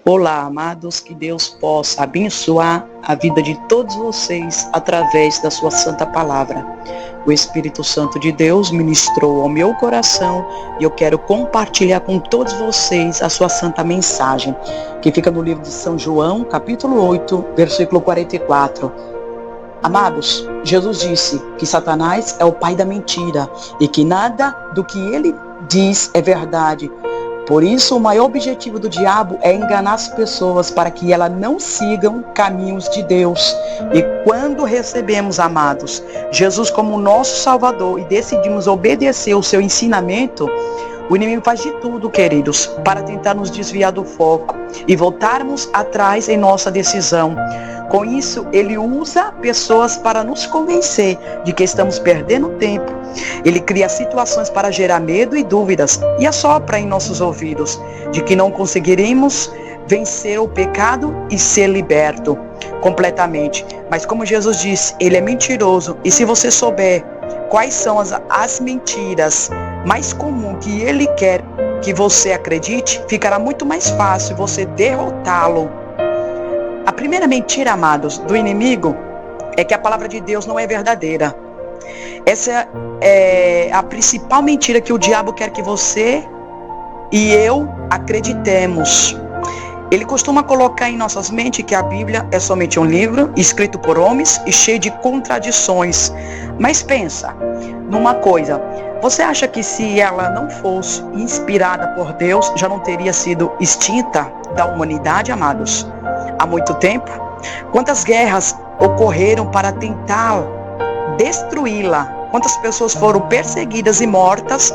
Olá, amados, que Deus possa abençoar a vida de todos vocês através da sua santa palavra. O Espírito Santo de Deus ministrou ao meu coração e eu quero compartilhar com todos vocês a sua santa mensagem, que fica no livro de São João, capítulo 8, versículo 44. Amados, Jesus disse que Satanás é o pai da mentira e que nada do que ele diz é verdade. Por isso, o maior objetivo do diabo é enganar as pessoas para que elas não sigam caminhos de Deus. E quando recebemos, amados, Jesus como nosso Salvador e decidimos obedecer o seu ensinamento, o inimigo faz de tudo, queridos, para tentar nos desviar do foco e voltarmos atrás em nossa decisão. Com isso, ele usa pessoas para nos convencer de que estamos perdendo tempo. Ele cria situações para gerar medo e dúvidas e assopra em nossos ouvidos de que não conseguiremos vencer o pecado e ser liberto completamente. Mas como Jesus disse, ele é mentiroso. E se você souber quais são as mentiras mais comuns que ele quer que você acredite, ficará muito mais fácil você derrotá-lo. A primeira mentira, amados, do inimigo é que a palavra de Deus não é verdadeira. Essa é a principal mentira que o diabo quer que você e eu acreditemos. Ele costuma colocar em nossas mentes que a Bíblia é somente um livro escrito por homens e cheio de contradições. Mas pensa numa coisa, você acha que se ela não fosse inspirada por Deus, já não teria sido extinta da humanidade, amados? Há muito tempo? Quantas guerras ocorreram para tentar destruí-la? Quantas pessoas foram perseguidas e mortas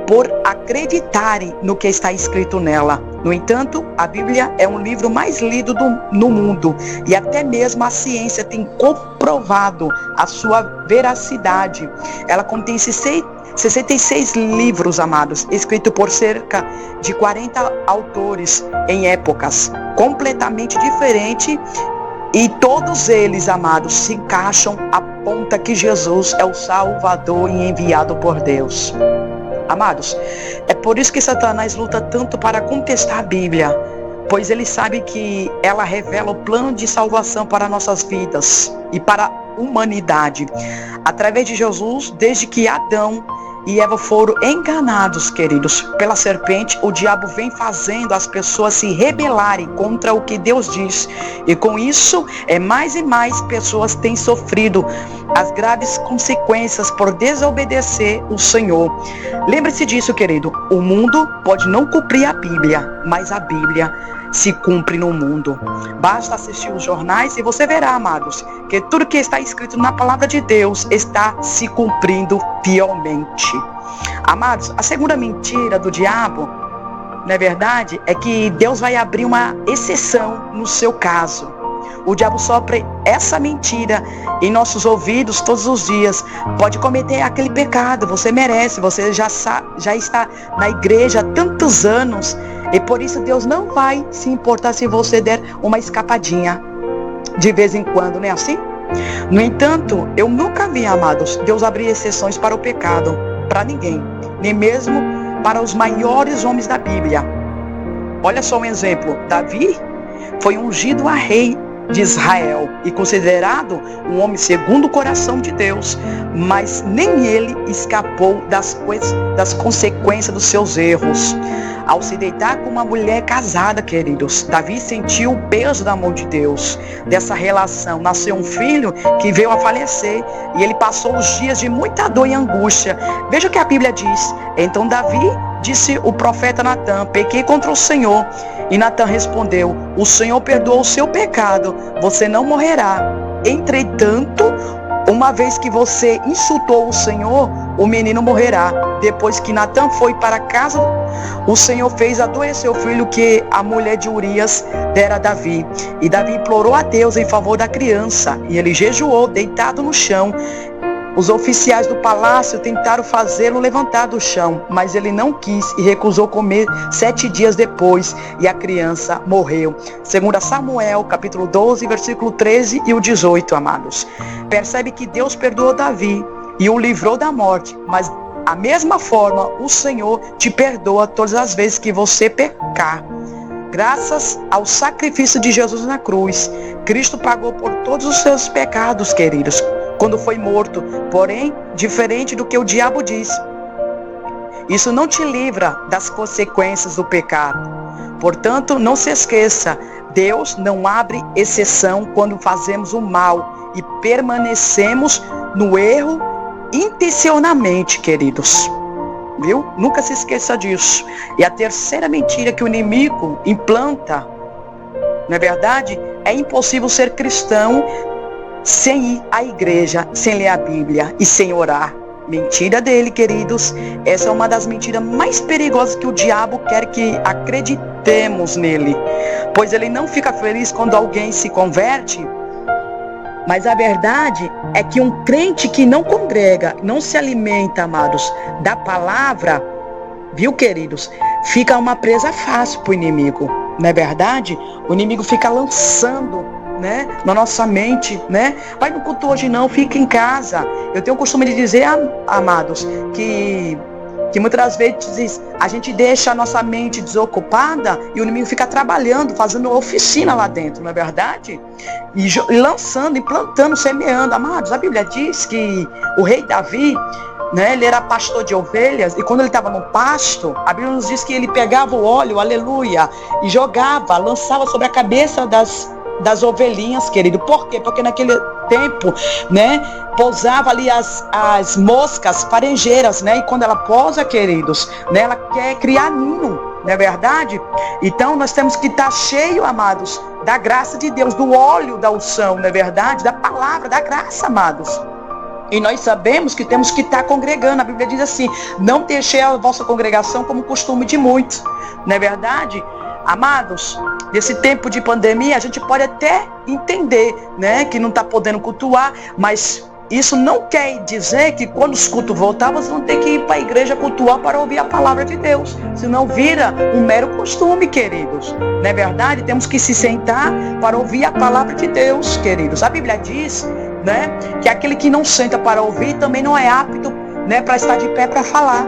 por acreditarem no que está escrito nela? No entanto, a Bíblia é um livro mais lido no mundo e até mesmo a ciência tem comprovado a sua veracidade. Ela contém 66 livros, amados, escritos por cerca de 40 autores em épocas completamente diferentes. E todos eles, amados, se encaixam, aponta que Jesus é o Salvador e enviado por Deus. Amados, é por isso que Satanás luta tanto para contestar a Bíblia, pois ele sabe que ela revela o plano de salvação para nossas vidas e para a humanidade. Através de Jesus, desde que Adão e Eva foram enganados, queridos, pela serpente, o diabo vem fazendo as pessoas se rebelarem contra o que Deus diz. E com isso, mais e mais pessoas têm sofrido as graves consequências por desobedecer o Senhor. Lembre-se disso, querido. O mundo pode não cumprir a Bíblia, mas a Bíblia se cumpre no mundo. Basta assistir os jornais e você verá, amados, que tudo que está escrito na palavra de Deus está se cumprindo fielmente. Amados, a segunda mentira do diabo, na verdade, é que Deus vai abrir uma exceção no seu caso. O diabo sopra essa mentira em nossos ouvidos todos os dias. Pode cometer aquele pecado, você merece, você já está na igreja há tantos anos. E por isso Deus não vai se importar se você der uma escapadinha de vez em quando, não é assim? No entanto, eu nunca vi, amados, Deus abrir exceções para o pecado, para ninguém, nem mesmo para os maiores homens da Bíblia. Olha só um exemplo, Davi foi ungido a rei de Israel e considerado um homem segundo o coração de Deus, mas nem ele escapou das consequências dos seus erros. Ao se deitar com uma mulher casada, queridos, Davi sentiu o peso da mão de Deus. Dessa relação nasceu um filho que veio a falecer e ele passou os dias de muita dor e angústia. Veja o que a Bíblia diz. Então Davi disse o profeta Natã: pequei contra o Senhor. E Natã respondeu: o Senhor perdoou o seu pecado, você não morrerá. Entretanto, uma vez que você insultou o Senhor, o menino morrerá. Depois que Natã foi para casa, o Senhor fez adoecer o filho que a mulher de Urias dera a Davi. E Davi implorou a Deus em favor da criança, e ele jejuou, deitado no chão. Os oficiais do palácio tentaram fazê-lo levantar do chão, mas ele não quis e recusou comer 7 dias depois, e a criança morreu. Segundo Samuel, capítulo 12, versículo 13 e o 18, amados. Percebe que Deus perdoou Davi e o livrou da morte, mas a mesma forma o Senhor te perdoa todas as vezes que você pecar. Graças ao sacrifício de Jesus na cruz, Cristo pagou por todos os seus pecados, queridos, quando foi morto. Porém, diferente do que o diabo diz, isso não te livra das consequências do pecado. Portanto, não se esqueça, Deus não abre exceção quando fazemos o mal e permanecemos no erro intencionalmente, queridos. Viu? Nunca se esqueça disso. E a terceira mentira que o inimigo implanta, não é verdade? É impossível ser cristão sem ir à igreja, sem ler a Bíblia e sem orar. Mentira dele, queridos. Essa é uma das mentiras mais perigosas que o diabo quer que acreditemos nele. Pois ele não fica feliz quando alguém se converte. Mas a verdade é que um crente que não congrega, não se alimenta, amados, da palavra, viu, queridos, fica uma presa fácil para o inimigo. Não é verdade? O inimigo fica lançando, né, na nossa mente, né? Vai no culto hoje não, fica em casa. Eu tenho o costume de dizer, amados, que muitas vezes a gente deixa a nossa mente desocupada e o inimigo fica trabalhando, fazendo oficina lá dentro, não é verdade? E lançando, implantando, semeando. Amados, a Bíblia diz que o rei Davi, né, ele era pastor de ovelhas, e quando ele estava no pasto, a Bíblia nos diz que ele pegava o óleo, aleluia, e jogava, lançava sobre a cabeça das ovelhinhas, querido. Por quê? Porque naquele tempo, né, pousava ali as moscas farejeiras, né, e quando ela pousa, queridos, né, ela quer criar ninho, não é verdade? Então nós temos que estar cheio, amados, da graça de Deus, do óleo da unção, não é verdade? Da palavra, da graça, amados. E nós sabemos que temos que estar congregando. A Bíblia diz assim, não deixei a vossa congregação como costume de muitos, não é verdade? Amados, nesse tempo de pandemia, a gente pode até entender, né, que não está podendo cultuar, mas isso não quer dizer que quando os cultos voltar, vocês vão ter que ir para a igreja cultuar para ouvir a palavra de Deus. Senão vira um mero costume, queridos. Não é verdade? Temos que se sentar para ouvir a palavra de Deus, queridos. A Bíblia diz, né, que aquele que não senta para ouvir também não é apto, né, para estar de pé para falar.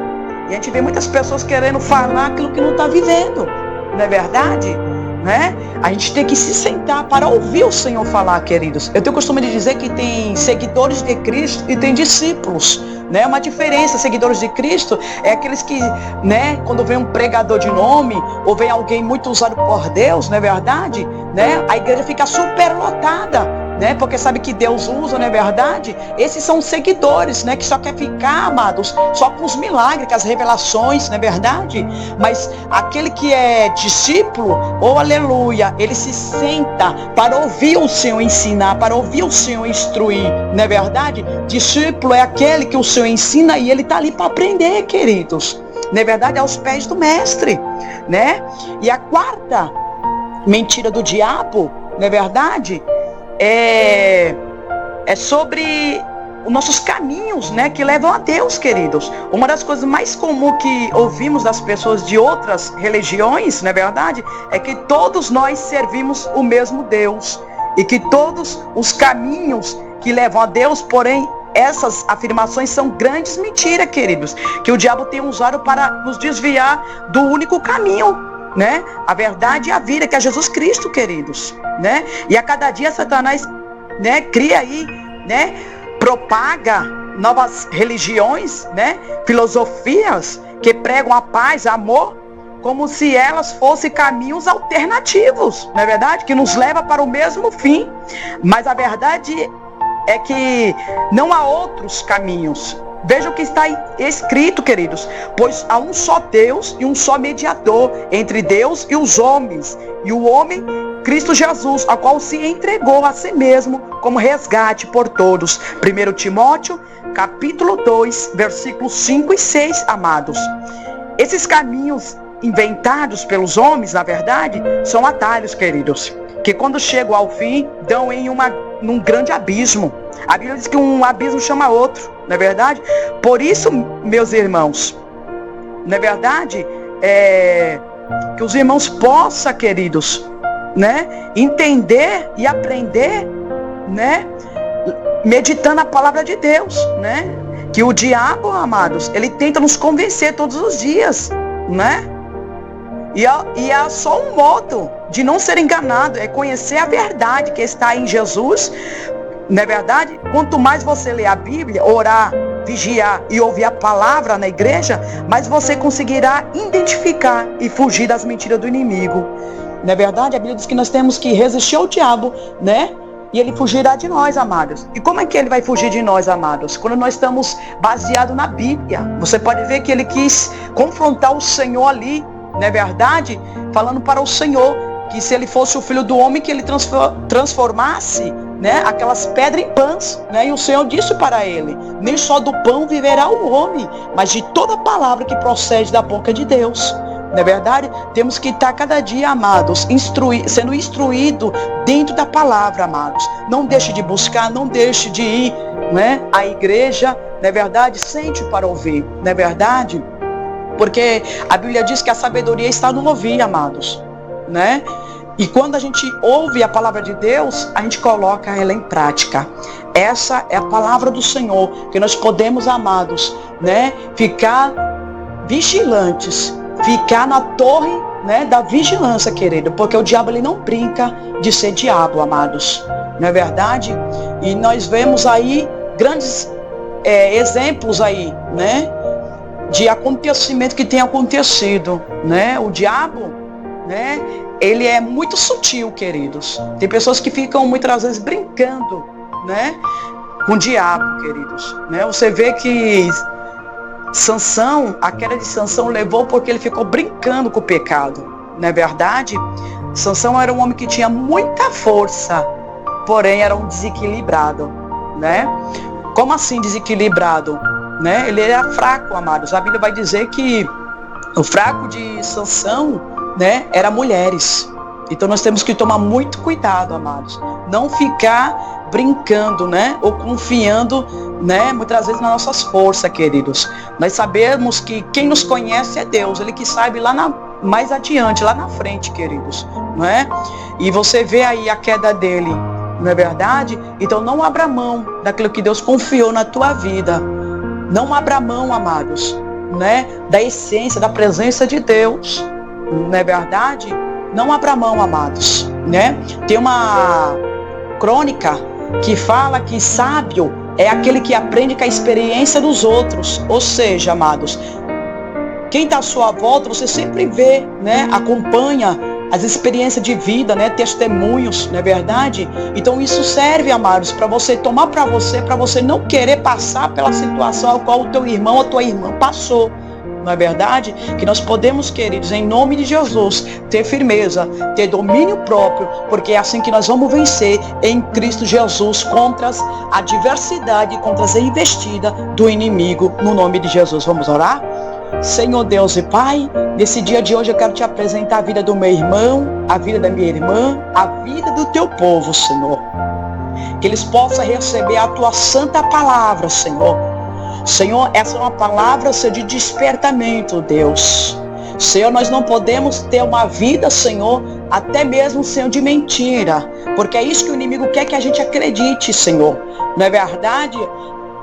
E a gente vê muitas pessoas querendo falar aquilo que não está vivendo. Não é verdade? Né? A gente tem que se sentar para ouvir o Senhor falar, queridos. Eu tenho o costume de dizer que tem seguidores de Cristo e tem discípulos, né? Uma diferença, seguidores de Cristo é aqueles que, né, quando vem um pregador de nome ou vem alguém muito usado por Deus, não é verdade? Né? A igreja fica superlotada, né? Porque sabe que Deus usa, não é verdade? Esses são seguidores, né? Que só quer ficar, amados, só com os milagres, com as revelações, não é verdade? Mas aquele que é discípulo, oh aleluia, ele se senta para ouvir o Senhor ensinar, para ouvir o Senhor instruir, não é verdade? Discípulo é aquele que o Senhor ensina e ele está ali para aprender, queridos. Não é verdade? Aos pés do mestre, né? E a quarta mentira do diabo, não é verdade? É sobre os nossos caminhos, né, que levam a Deus, queridos. Uma das coisas mais comuns que ouvimos das pessoas de outras religiões, não é verdade? É que todos nós servimos o mesmo Deus e que todos os caminhos que levam a Deus, porém, essas afirmações são grandes mentiras, queridos, que o diabo tem usado para nos desviar do único caminho, né? A verdade e a vida, que é Jesus Cristo, queridos, né? E a cada dia Satanás, né, cria aí, né, propaga novas religiões, né, filosofias que pregam a paz, amor, como se elas fossem caminhos alternativos, não é verdade? Que nos leva para o mesmo fim. Mas a verdade é que não há outros caminhos. Veja o que está escrito, queridos. Pois há um só Deus e um só mediador entre Deus e os homens. E o homem, Cristo Jesus, a qual se entregou a si mesmo como resgate por todos. 1 Timóteo, capítulo 2, versículos 5 e 6, amados. Esses caminhos inventados pelos homens, na verdade, são atalhos, queridos, que quando chegam ao fim, dão num grande abismo. A Bíblia diz que um abismo chama outro, não é verdade? Por isso, meus irmãos, não é verdade? Que os irmãos possam, queridos, né, entender e aprender, né, meditando a palavra de Deus, né? Que o diabo, amados, ele tenta nos convencer todos os dias, né? E há só um modo de não ser enganado, é conhecer a verdade que está em Jesus. Não é verdade? Quanto mais você ler a Bíblia, orar, vigiar e ouvir a palavra na igreja, mais você conseguirá identificar e fugir das mentiras do inimigo. Não é verdade? A Bíblia diz que nós temos que resistir ao diabo, né? E ele fugirá de nós, amados. E como é que ele vai fugir de nós, amados? Quando nós estamos baseados na Bíblia. Você pode ver que ele quis confrontar o Senhor ali, não é verdade? Falando para o Senhor que se ele fosse o filho do homem, que ele transformasse, né, aquelas pedras em pães, né? E o Senhor disse para ele: nem só do pão viverá o homem, mas de toda palavra que procede da boca de Deus. Não é verdade? Temos que estar cada dia, amados, sendo instruído dentro da palavra, amados. Não deixe de buscar, não deixe de ir, né, à igreja, não é verdade? Sente para ouvir, não é verdade? Porque a Bíblia diz que a sabedoria está no ouvir, amados, né? E quando a gente ouve a palavra de Deus, a gente coloca ela em prática. Essa é a palavra do Senhor, que nós podemos, amados, né, ficar vigilantes, ficar na torre, né, da vigilância, querido, porque o diabo ele não brinca de ser diabo, amados, não é verdade? E nós vemos aí grandes exemplos aí, né, de acontecimento que tem acontecido, né? O diabo, né, ele é muito sutil, queridos. Tem pessoas que ficam muitas vezes brincando, né, com o diabo, queridos, né? Você vê que Sansão, a queda de Sansão levou porque ele ficou brincando com o pecado, não é verdade? Sansão era um homem que tinha muita força, porém era um desequilibrado, né? Como assim desequilibrado? Né? Ele era fraco, amados. A Bíblia vai dizer que o fraco de Sansão, né, era mulheres. Então nós temos que tomar muito cuidado, amados. Não ficar brincando, né, ou confiando, né, muitas vezes nas nossas forças, queridos. Nós sabemos que quem nos conhece é Deus. Ele que sabe mais adiante, lá na frente, queridos, não é? E você vê aí a queda dele, não é verdade? Então não abra mão daquilo que Deus confiou na tua vida. Não abra mão, amados, né, da essência, da presença de Deus, não é verdade? Não abra mão, amados, né? Tem uma crônica que fala que sábio é aquele que aprende com a experiência dos outros. Ou seja, amados, quem está à sua volta, você sempre vê, né, acompanha as experiências de vida, né, testemunhos, não é verdade? Então isso serve, amados, para você tomar para você não querer passar pela situação a qual o teu irmão ou a tua irmã passou. Não é verdade? Que nós podemos, queridos, em nome de Jesus, ter firmeza, ter domínio próprio, porque é assim que nós vamos vencer em Cristo Jesus contra a adversidade, contra as investidas do inimigo, no nome de Jesus. Vamos orar? Senhor Deus e Pai, nesse dia de hoje eu quero te apresentar a vida do meu irmão, a vida da minha irmã, a vida do teu povo, Senhor. Que eles possam receber a tua santa palavra, Senhor. Senhor, essa é uma palavra, Senhor, de despertamento, Deus. Senhor, nós não podemos ter uma vida, Senhor, até mesmo, Senhor, de mentira, porque é isso que o inimigo quer que a gente acredite, Senhor. Não é verdade?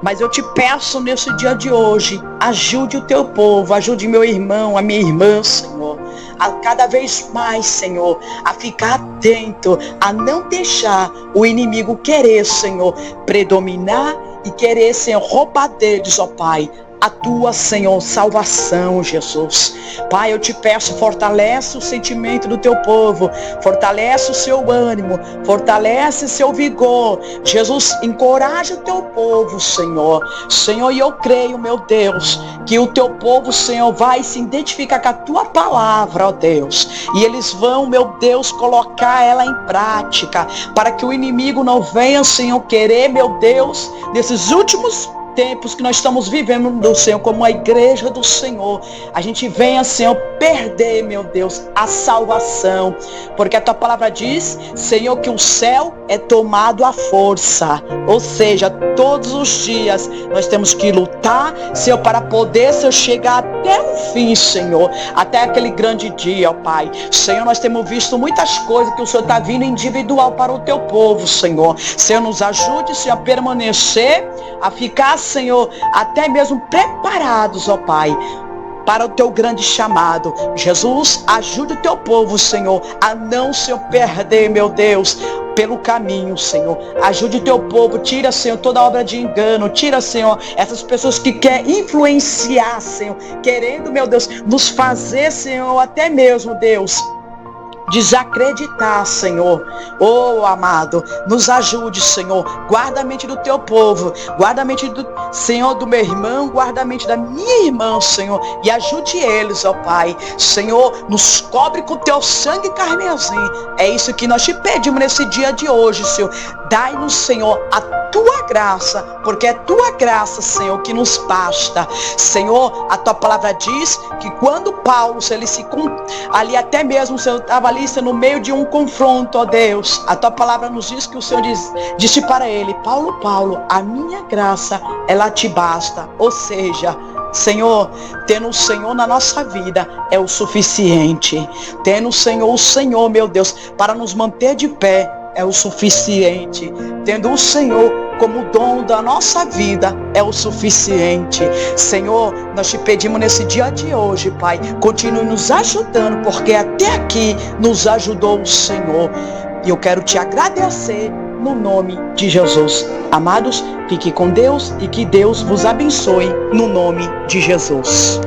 Mas eu te peço nesse dia de hoje, ajude o teu povo, ajude meu irmão, a minha irmã, Senhor, a cada vez mais, Senhor, a ficar atento, a não deixar o inimigo querer, Senhor, predominar e querer, Senhor, roubar deles, ó Pai, a tua, Senhor, salvação, Jesus. Pai, eu te peço, fortalece o sentimento do teu povo, fortalece o seu ânimo, fortalece o seu vigor. Jesus, encoraja o teu povo, Senhor. Senhor, e eu creio, meu Deus, que o teu povo, Senhor, vai se identificar com a tua palavra, ó Deus. E eles vão, meu Deus, colocar ela em prática, para que o inimigo não venha, Senhor, querer, meu Deus, nesses últimos tempos que nós estamos vivendo do Senhor, como a igreja do Senhor, a gente venha, Senhor, perder, meu Deus, a salvação, porque a tua palavra diz, Senhor, que o céu é tomado à força, ou seja, todos os dias nós temos que lutar, Senhor, para poder, Senhor, chegar até o fim, Senhor, até aquele grande dia, ó Pai. Senhor, nós temos visto muitas coisas que o Senhor está vindo individual para o teu povo, Senhor. Senhor, nos ajude, Senhor, a permanecer, a ficar, Senhor, até mesmo preparados, ó Pai, para o teu grande chamado. Jesus, ajude o teu povo, Senhor, a não se perder, meu Deus, pelo caminho, Senhor. Ajude o teu povo, tira, Senhor, toda obra de engano, tira, Senhor, essas pessoas que querem influenciar, Senhor, querendo, meu Deus, nos fazer, Senhor, até mesmo, Deus, desacreditar, Senhor. Oh, amado, nos ajude, Senhor. Guarda a mente do teu povo, guarda a mente do Senhor, do meu irmão, guarda a mente da minha irmã, Senhor, e ajude eles, ó Pai. Senhor, nos cobre com teu sangue carmesim. É isso que nós te pedimos nesse dia de hoje, Senhor. Dai-nos, Senhor, a tua graça, porque é tua graça, Senhor, que nos basta. Senhor, a tua palavra diz que quando Paulo, ele se ali até mesmo, Senhor, estava ali no meio de um confronto, ó Deus, a tua palavra nos diz que o Senhor disse para ele: Paulo, Paulo, a minha graça, ela te basta. Ou seja, Senhor, tendo o Senhor na nossa vida é o suficiente. Tendo o Senhor, meu Deus, para nos manter de pé é o suficiente. Tendo o Senhor como dono da nossa vida é o suficiente. Senhor, nós te pedimos nesse dia de hoje, Pai, continue nos ajudando, porque até aqui nos ajudou o Senhor. E eu quero te agradecer no nome de Jesus. Amados, fique com Deus e que Deus vos abençoe no nome de Jesus.